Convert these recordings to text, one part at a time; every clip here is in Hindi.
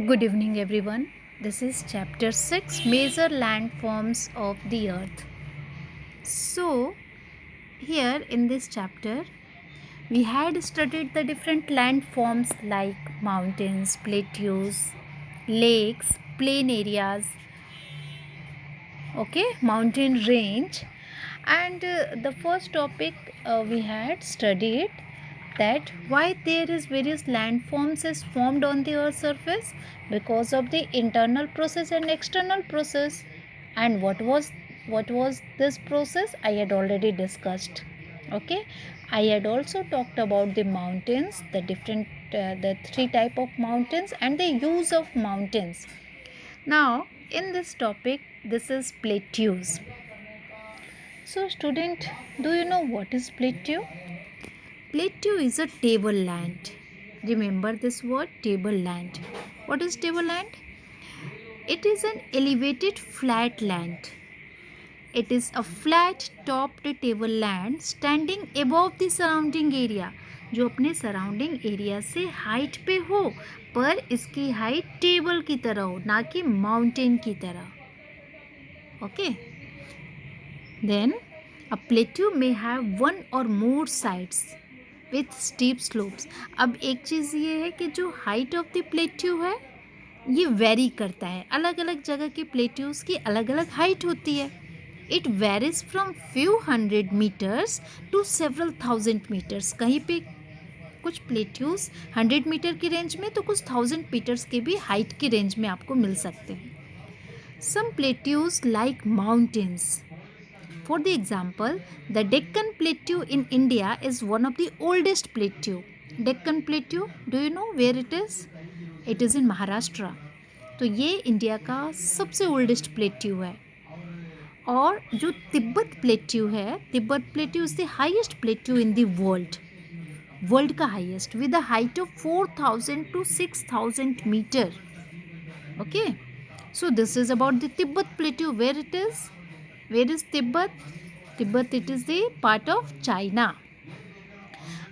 Good evening, everyone. This is chapter 6 Major Landforms of the Earth. So, here in this chapter, we had studied the different landforms like mountains, plateaus, lakes, plain areas, mountain range. And the first topic we had studied that why there is various landforms is formed on the earth's surface because of the internal process and external process. And what was this process? I had already discussed. Okay, I had also talked about the mountains, the three type of mountains and the use of mountains. Now in this topic, this is plateaus. So student, do you know what is plateau? Plateau is a tableland. Remember this word, tableland. What is tableland? It is an elevated flat land. It is a flat topped tableland standing above the surrounding area, जो अपने सराउंडिंग एरिया से हाइट पे हो, पर इसकी हाइट टेबल की तरह हो, ना कि माउंटेन की तरह. Okay. Then a plateau may have one or more sides with steep slopes. अब एक चीज़ ये है कि जो हाइट ऑफ द प्लेट्यू है ये वेरी करता है. अलग अलग जगह के प्लेट्यूज की अलग अलग हाइट होती है. It varies from few 100 metres to several 1000 metres. कहीं पे कुछ प्लेट्यूज 100 मीटर की रेंज में तो कुछ 1000 मीटर्स के भी हाइट की रेंज में आपको मिल सकते हैं. Some plateaus like mountains. For the example, the Deccan Plateau in India is one of the oldest plateau. Deccan Plateau, do you know where it is? It is in Maharashtra. तो ये इंडिया का सबसे ओल्डेस्ट प्लेट्यू है. और जो तिब्बत प्लेट्यू है, Tibet plateau is the highest plateau in the world का highest with a height of 4000 to 6000 metre. Okay, so this is about the Tibet plateau. Where it is? Where is Tibet? Tibet, it is the part of China.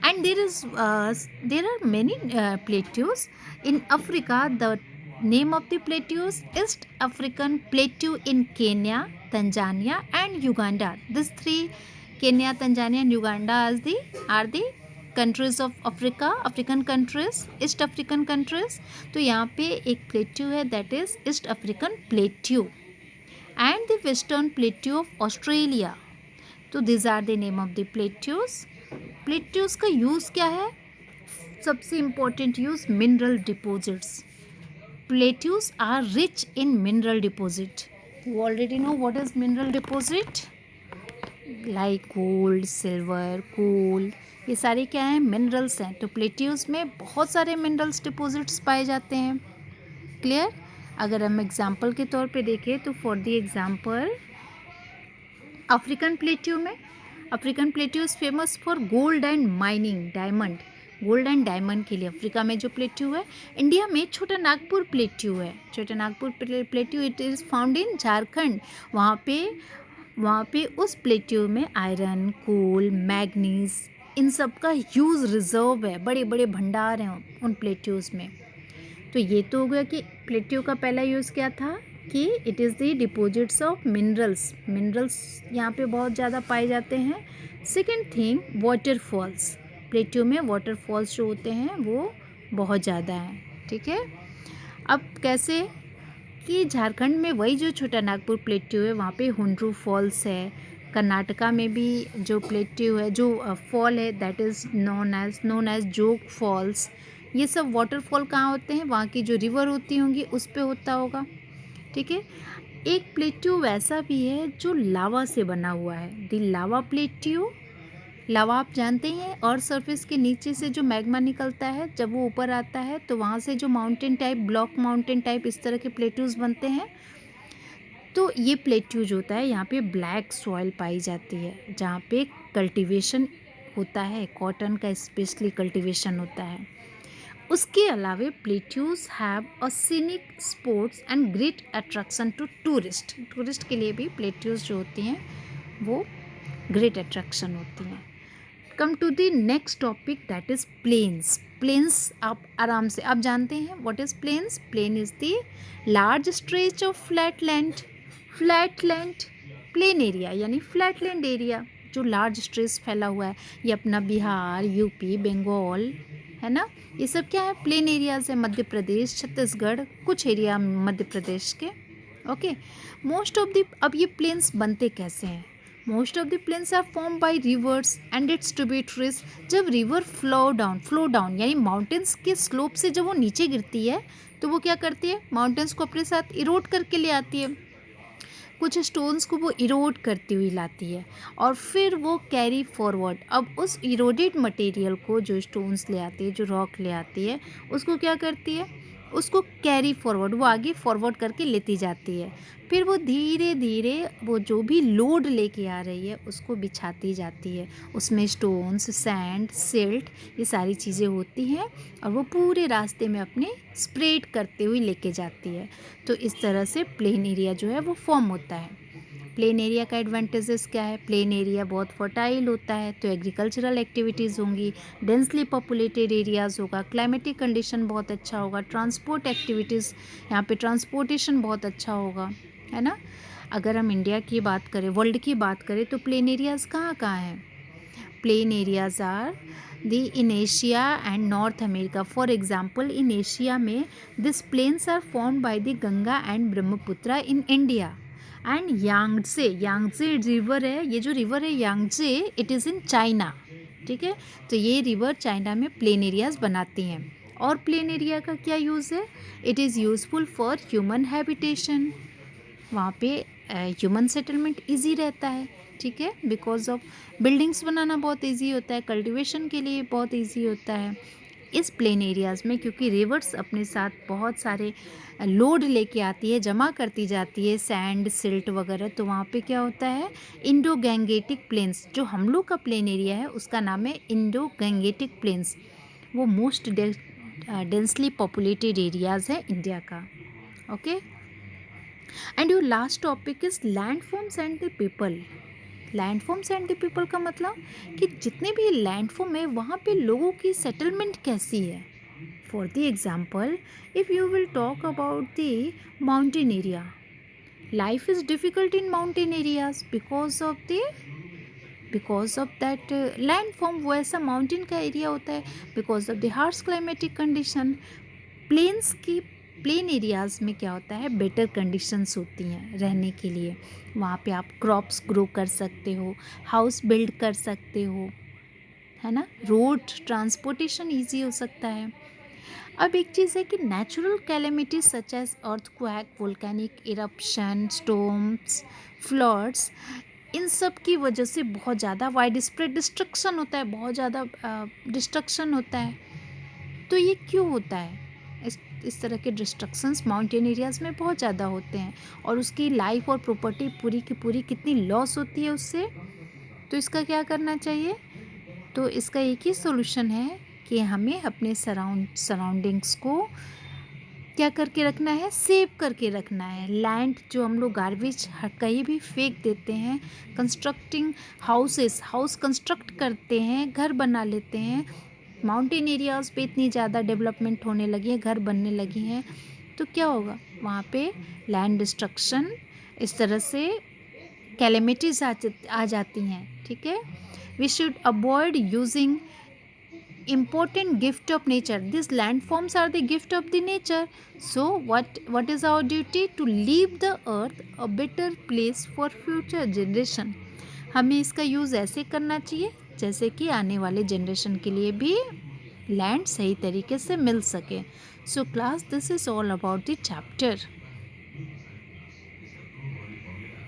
And there are many plateaus in Africa. The name of the plateaus is East African Plateau in Kenya, Tanzania, and Uganda. These three, Kenya, Tanzania, and Uganda, are the countries of Africa, African countries, East African countries. तो यहाँ पे एक plateau है, that is East African Plateau. And the Western Plateau of Australia. तो these are the name of the plateaus. Plateaus का यूज़ क्या है? सबसे important use mineral deposits. Plateaus are rich in mineral deposit. You already know what is mineral deposit? Like gold, silver, coal. ये सारे क्या हैं? मिनरल्स हैं. तो प्लेट्यूज में बहुत सारे मिनरल्स डिपोजिट्स पाए जाते हैं. क्लियर? अगर हम एग्जाम्पल के तौर पे देखें तो for the example African plateau में, African plateau is famous for gold and mining, diamond. Gold and diamond के लिए अफ्रीका में जो प्लेट्यू है. इंडिया में छोटा नागपुर प्लेट्यू है. छोटा Nagpur plateau it is found in Jharkhand. वहाँ पे उस प्लेट्यू में आयरन, कोल, मैग्नीज, इन सब का ह्यूज रिजर्व है. बड़े बड़े भंडार हैं उन प्लेट्यूज़ में. तो ये तो हो गया कि प्लेट्यू का पहला यूज़ क्या था कि it is the deposits of minerals यहाँ पे बहुत ज़्यादा पाए जाते हैं. Second thing, waterfalls. प्लेट्यू में वाटरफॉल्स जो होते हैं वो बहुत ज़्यादा हैं. ठीक है. अब कैसे कि झारखंड में वही जो छोटा नागपुर प्लेट्यू है वहाँ पे हुंड्रू फॉल्स है. कर्नाटका में भी जो प्लेट्यू है, जो फॉल है, दैट इज़ नोन एज जोग फॉल्स. ये सब वाटरफॉल कहाँ होते हैं? वहाँ की जो रिवर होती होंगी उस पे होता होगा. ठीक है. एक प्लेट्यू वैसा भी है जो लावा से बना हुआ है. The lava plateau. लावा आप जानते ही हैं, अर्थ सरफेस के नीचे से जो मैग्मा निकलता है जब वो ऊपर आता है तो वहाँ से जो mountain type, block mountain type इस तरह के प्लेट्यूज बनते हैं. तो ये प्लेट्यू जो होता है यहाँ पे ब्लैक सॉइल पाई जाती है जहाँ पे कल्टीवेशन होता है, कॉटन का स्पेशली कल्टीवेशन होता है. उसके अलावे plateaus have a scenic sports and great attraction to tourist के लिए भी प्लेट्यूज जो होती हैं वो ग्रेट अट्रैक्शन होती हैं. Come to the next topic that is plains. Plains आप आराम से आप जानते हैं what is plains. Plain is the large stretch of flat land. Flat land plain area यानी फ्लैट लैंड एरिया जो लार्ज स्ट्रेच फैला हुआ है. ये अपना बिहार, यूपी, बंगाल है ना, ये सब क्या है प्लेन एरियाज है. मध्य प्रदेश, छत्तीसगढ़, कुछ एरिया मध्य प्रदेश के. ओके. मोस्ट ऑफ द अब ये प्लेन्स बनते कैसे हैं. Most of the plains are form by rivers and its tributaries. जब रिवर फ्लो डाउन यानी माउंटेन्स के स्लोप से जब वो नीचे गिरती है तो वो क्या करती है, माउंटेन्स को अपने साथ इरोड करके ले आती है. कुछ स्टोन्स को वो इरोड करती हुई लाती है और फिर वो कैरी फॉरवर्ड. अब उस इरोडेड मटेरियल को जो स्टोन्स ले आती है, जो रॉक ले आती है, उसको क्या करती है, उसको कैरी फॉरवर्ड, वो आगे फॉरवर्ड करके लेती जाती है. फिर वो धीरे धीरे वो जो भी लोड लेके आ रही है उसको बिछाती जाती है. उसमें स्टोन्स, सैंड, सिल्ट, ये सारी चीज़ें होती हैं और वो पूरे रास्ते में अपने स्प्रेड करते हुए लेके जाती है. तो इस तरह से प्लेन एरिया जो है वो फॉर्म होता है. प्लेन एरिया का एडवांटेजेस क्या है. प्लेन एरिया बहुत फर्टाइल होता है तो एग्रीकल्चरल एक्टिविटीज़ होंगी, डेंसली पॉपुलेटेड एरियाज़ होगा, क्लाइमेटिक कंडीशन बहुत अच्छा होगा, ट्रांसपोर्ट एक्टिविटीज़, यहाँ पे ट्रांसपोर्टेशन बहुत अच्छा होगा, है ना. अगर हम इंडिया की बात करें, वर्ल्ड की बात करें तो प्लेन एरियाज़ कहाँ कहाँ हैं. Plain areas are the in Asia and North America. For example in Asia में this plains are formed by the Ganga and Brahmaputra in India. And Yangtze river है, ये जो रिवर है Yangtze, it is in China. ठीक है, तो ये रिवर चाइना में प्लेन एरियाज़ बनाती हैं. और प्लेन एरिया का क्या यूज़ है, it is useful for human habitation. वहाँ पे ह्यूमन सेटलमेंट इजी रहता है. ठीक है, बिकॉज ऑफ बिल्डिंग्स बनाना बहुत इजी होता है, कल्टीवेशन के लिए बहुत इजी होता है इस प्लेन एरियाज़ में, क्योंकि रिवर्स अपने साथ बहुत सारे लोड लेके आती है, जमा करती जाती है सैंड, सिल्ट वगैरह. तो वहाँ पे क्या होता है, इंडो गैंगेटिक प्लेन्स, जो हम लोग का प्लेन एरिया है उसका नाम है इंडो गैंगेटिक प्लेन्स. वो मोस्ट डेंसली पॉपुलेटेड एरियाज़ है इंडिया का. Okay. And your last topic is landforms and the people. Landforms and the people का मतलब कि जितने भी लैंडफॉर्म है वहाँ पे लोगों की सेटलमेंट कैसी है. For the example, if you will talk about the mountain area, life is difficult in mountain areas because of that landform. वो ऐसा माउंटेन का एरिया होता है because of the harsh climatic condition. Plain areas में क्या होता है, बेटर कंडीशंस होती हैं रहने के लिए. वहाँ पे आप क्रॉप्स ग्रो कर सकते हो, हाउस बिल्ड कर सकते हो, है ना. रोड ट्रांसपोर्टेशन इजी हो सकता है. अब एक चीज़ है कि natural calamities such as earthquake, volcanic eruption, storms, floods, इन सब की वजह से बहुत ज़्यादा वाइड स्प्रेड डिस्ट्रक्शन होता है, बहुत ज़्यादा डिस्ट्रक्शन होता है. तो ये क्यों होता है, इस तरह के डिस्ट्रक्शंस माउंटेन एरियाज़ में बहुत ज़्यादा होते हैं और उसकी लाइफ और प्रॉपर्टी पूरी की पूरी कितनी लॉस होती है उससे. तो इसका क्या करना चाहिए, तो इसका एक ही सोल्यूशन है कि हमें अपने सराउंडिंग्स को क्या करके रखना है, सेव करके रखना है. लैंड जो हम लोग गार्बेज कहीं भी फेंक देते हैं, कंस्ट्रक्टिंग हाउस कंस्ट्रक्ट करते हैं, घर बना लेते हैं. माउंटेन एरियाज़ पे इतनी ज़्यादा डेवलपमेंट होने लगी है, घर बनने लगी हैं, तो क्या होगा वहाँ पे लैंड डिस्ट्रक्शन, इस तरह से कैलेमिटीज आ जाती हैं. ठीक है. We should avoid using important gift of nature. These landforms are the gift of the nature. So what is our duty? To leave the earth a better place for future generation. हमें इसका यूज़ ऐसे करना चाहिए जैसे कि आने वाले जनरेशन के लिए भी लैंड सही तरीके से मिल सके. So class, this is all about the chapter.